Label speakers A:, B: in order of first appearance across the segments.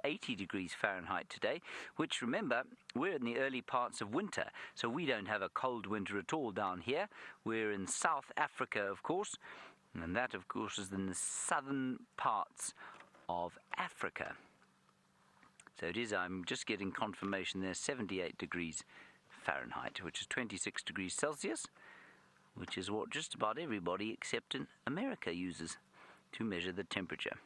A: 80 degrees Fahrenheit today, which, remember, we're in the early parts of winter, so we don't have a cold winter at all down here. We're in South Africa, of course, and that, of course, is in the southern parts of Africa. So it is, I'm just getting confirmation there, 78 degrees Fahrenheit, which is 26 degrees Celsius, which is what just about everybody except in America uses to measure the temperature.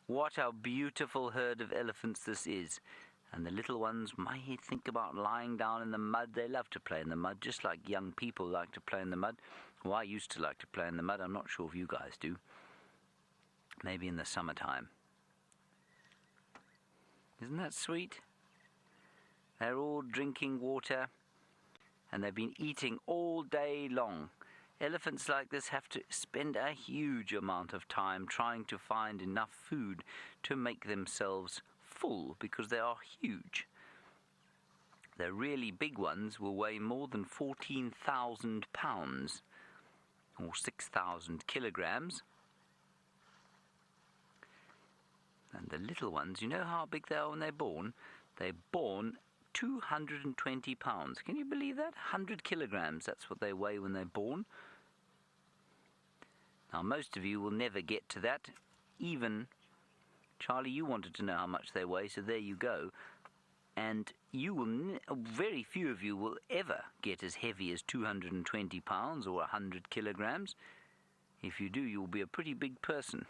A: What a beautiful herd of elephants this is. And the little ones might think about lying down in the mud. They love to play in the mud, just like young people like to play in the mud. Well, I used to like to play in the mud. I'm not sure if you guys do. Maybe in the summertime. Isn't that sweet? They're all drinking water, and they've been eating all day long. Elephants like this have to spend a huge amount of time trying to find enough food to make themselves full, because they are huge. The really big ones will weigh more than 14,000 pounds, or 6,000 kilograms. And the little ones, you know how big they are when they're born? They're born 220 pounds. Can you believe that? 100 kilograms, that's what they weigh when they're born. Now, most of you will never get to that. Even, Charlie, you wanted to know how much they weigh, so there you go. And you will, very few of you will ever get as heavy as 220 pounds or 100 kilograms. If you do, you'll be a pretty big person.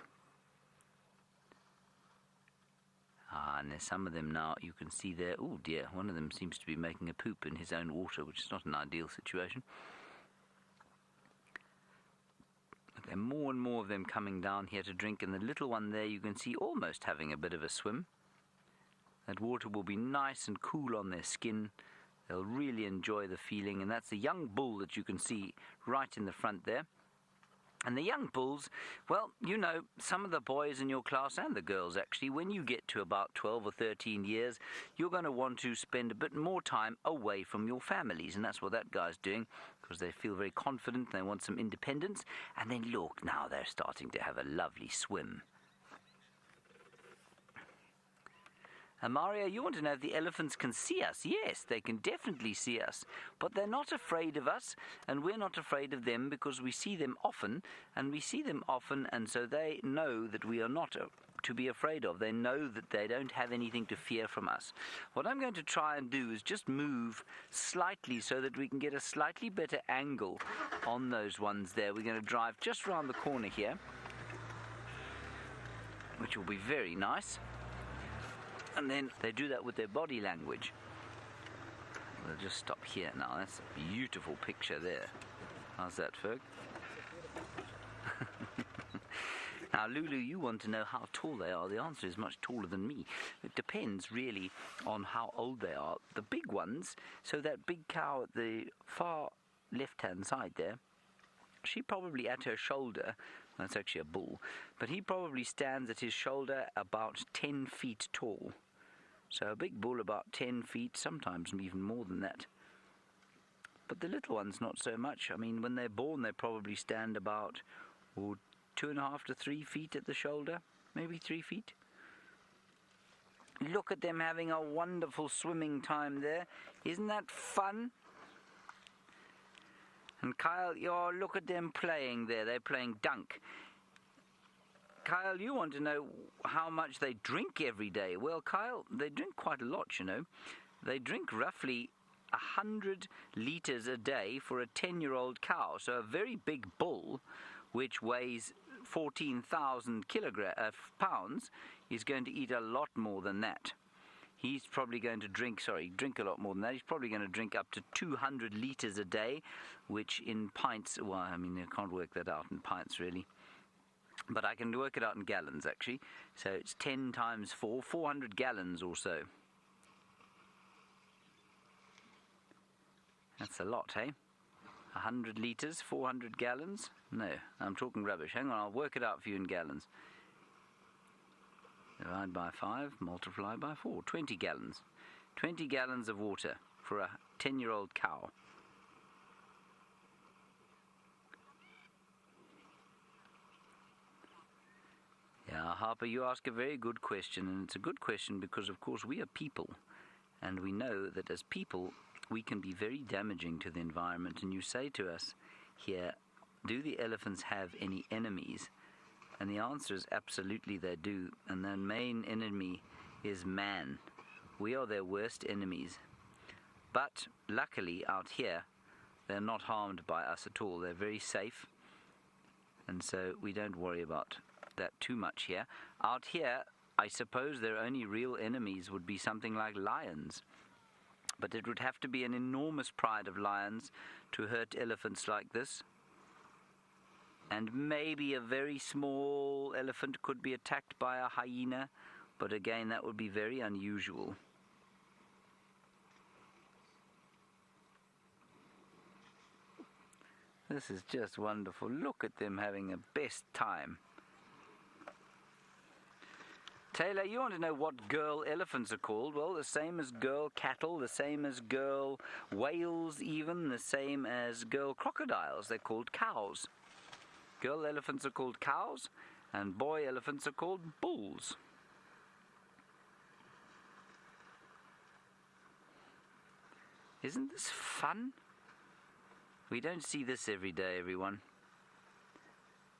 A: And there's some of them now, you can see there, oh dear, one of them seems to be making a poop in his own water, which is not an ideal situation. But there are more and more of them coming down here to drink, and the little one there you can see almost having a bit of a swim. That water will be nice and cool on their skin. They'll really enjoy the feeling, and that's a young bull that you can see right in the front there. And the young bulls, well, you know, some of the boys in your class, and the girls actually, when you get to about 12 or 13 years, you're going to want to spend a bit more time away from your families. And that's what that guy's doing, because they feel very confident, they want some independence. And then look, now they're starting to have a lovely swim. And Mario, you want to know if the elephants can see us? Yes, they can definitely see us. But they're not afraid of us, and we're not afraid of them, because we see them often, and so they know that we are not to be afraid of. They know that they don't have anything to fear from us. What I'm going to try and do is just move slightly so that we can get a slightly better angle on those ones there. We're going to drive just around the corner here, which will be very nice. And then they do that with their body language. We'll just stop here now. That's a beautiful picture there. How's that, Ferg? Now, Lulu, you want to know how tall they are. The answer is much taller than me. It depends, really, on how old they are. The big ones, so that big cow at the far left-hand side there, she probably at her shoulder, that's actually a bull, but he probably stands at his shoulder about 10 feet tall. So a big bull about 10 feet, sometimes even more than that. But the little ones, not so much. I mean, when they're born, they probably stand about 2.5 to 3 feet at the shoulder, maybe 3 feet. Look at them having a wonderful swimming time there. Isn't that fun? And Kyle, look at them playing there. They're playing dunk. Kyle, you want to know how much they drink every day. Well, Kyle, they drink quite a lot, you know. They drink roughly 100 litres a day for a 10-year-old cow. So a very big bull, which weighs 14,000 pounds, is going to eat a lot more than that. He's probably going to drink a lot more than that. He's probably going to drink up to 200 litres a day, which in pints, well, I mean, I can't work that out in pints, really. But I can work it out in gallons, actually. So it's 10 times 4, 400 gallons or so. That's a lot, hey? 100 litres, 400 gallons? No, I'm talking rubbish. Hang on, I'll work it out for you in gallons. Divide by 5, multiply by 4. 20 gallons. 20 gallons of water for a 10-year-old cow. Harper, you ask a very good question, and it's a good question because, of course, we are people, and we know that as people, we can be very damaging to the environment. And you say to us here, do the elephants have any enemies? And the answer is absolutely they do, and their main enemy is man. We are their worst enemies. But luckily, out here, they're not harmed by us at all. They're very safe, and so we don't worry about that too much here. Out here, I suppose their only real enemies would be something like lions. But it would have to be an enormous pride of lions to hurt elephants like this. And maybe a very small elephant could be attacked by a hyena, but again, that would be very unusual. This is just wonderful. Look at them having the best time. Taylor, you want to know what girl elephants are called? Well, the same as girl cattle, the same as girl whales even, the same as girl crocodiles. They're called cows. Girl elephants are called cows, and boy elephants are called bulls. Isn't this fun? We don't see this every day, everyone.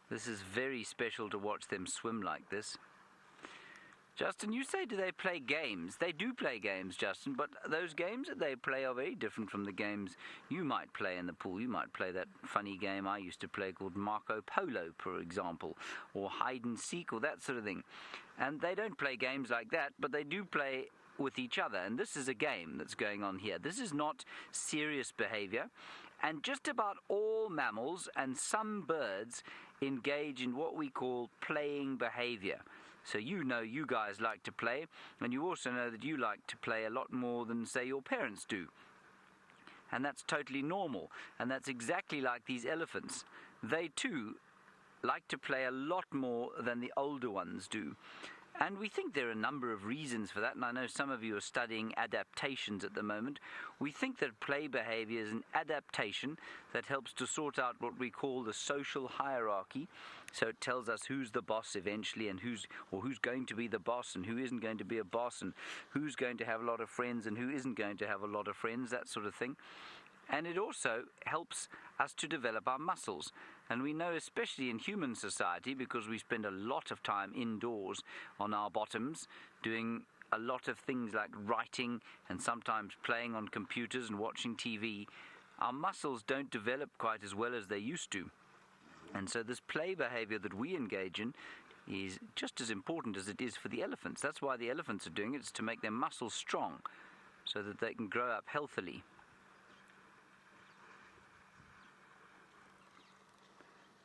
A: This is very special to watch them swim like this. Justin, you say, do they play games? They do play games, Justin, but those games that they play are very different from the games you might play in the pool. You might play that funny game I used to play called Marco Polo, for example, or hide and seek, or that sort of thing. And they don't play games like that, but they do play with each other. And this is a game that's going on here. This is not serious behavior. And just about all mammals and some birds engage in what we call playing behavior. So you know you guys like to play, and you also know that you like to play a lot more than, say, your parents do. And that's totally normal. And that's exactly like these elephants. They too like to play a lot more than the older ones do. And we think there are a number of reasons for that, and I know some of you are studying adaptations at the moment. We think that play behavior is an adaptation that helps to sort out what we call the social hierarchy. So it tells us who's the boss eventually, and who's going to be the boss, and who isn't going to be a boss, and who's going to have a lot of friends and who isn't going to have a lot of friends, that sort of thing. And it also helps us to develop our muscles. And we know, especially in human society, because we spend a lot of time indoors on our bottoms, doing a lot of things like writing and sometimes playing on computers and watching TV, our muscles don't develop quite as well as they used to. And so this play behavior that we engage in is just as important as it is for the elephants. That's why the elephants are doing it, is to make their muscles strong so that they can grow up healthily.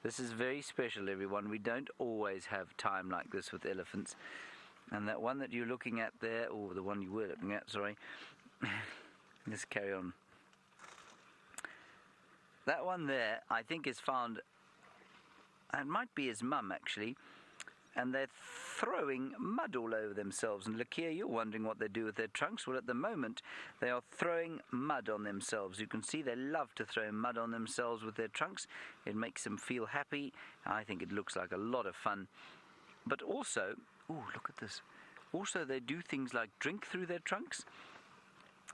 A: This is very special, everyone. We don't always have time like this with elephants. And that one that you're looking at there, or the one you were looking at, sorry. Let's carry on. That one there, I think, is found, it might be his mum, actually, and they're throwing mud all over themselves. And look here, you're wondering what they do with their trunks. Well, at the moment, they are throwing mud on themselves. You can see they love to throw mud on themselves with their trunks. It makes them feel happy. I think it looks like a lot of fun. But also, oh, look at this. Also, they do things like drink through their trunks.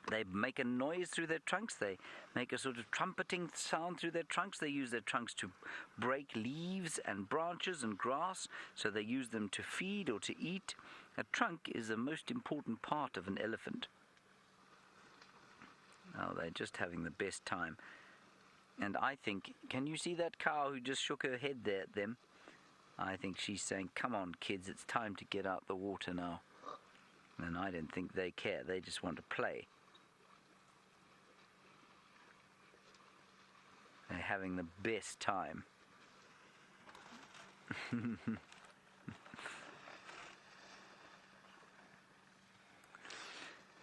A: They make a noise through their trunks. They make a sort of trumpeting sound through their trunks. They use their trunks to break leaves and branches and grass. So they use them to feed or to eat. A trunk is the most important part of an elephant. Oh, they're just having the best time. And I think, can you see that cow who just shook her head there at them? I think she's saying, come on, kids, it's time to get out the water now. And I don't think they care. They just want to play. They're having the best time.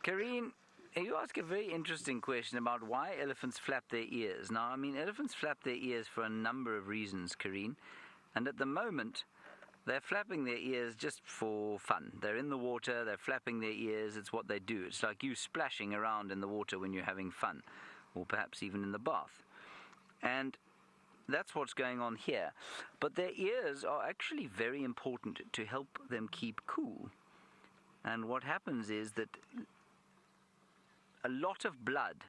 A: Karine, you ask a very interesting question about why elephants flap their ears. Now, I mean, elephants flap their ears for a number of reasons, Karine. And at the moment, they're flapping their ears just for fun. They're in the water, they're flapping their ears, it's what they do. It's like you splashing around in the water when you're having fun, or perhaps even in the bath. And that's what's going on here. But their ears are actually very important to help them keep cool. And what happens is that a lot of blood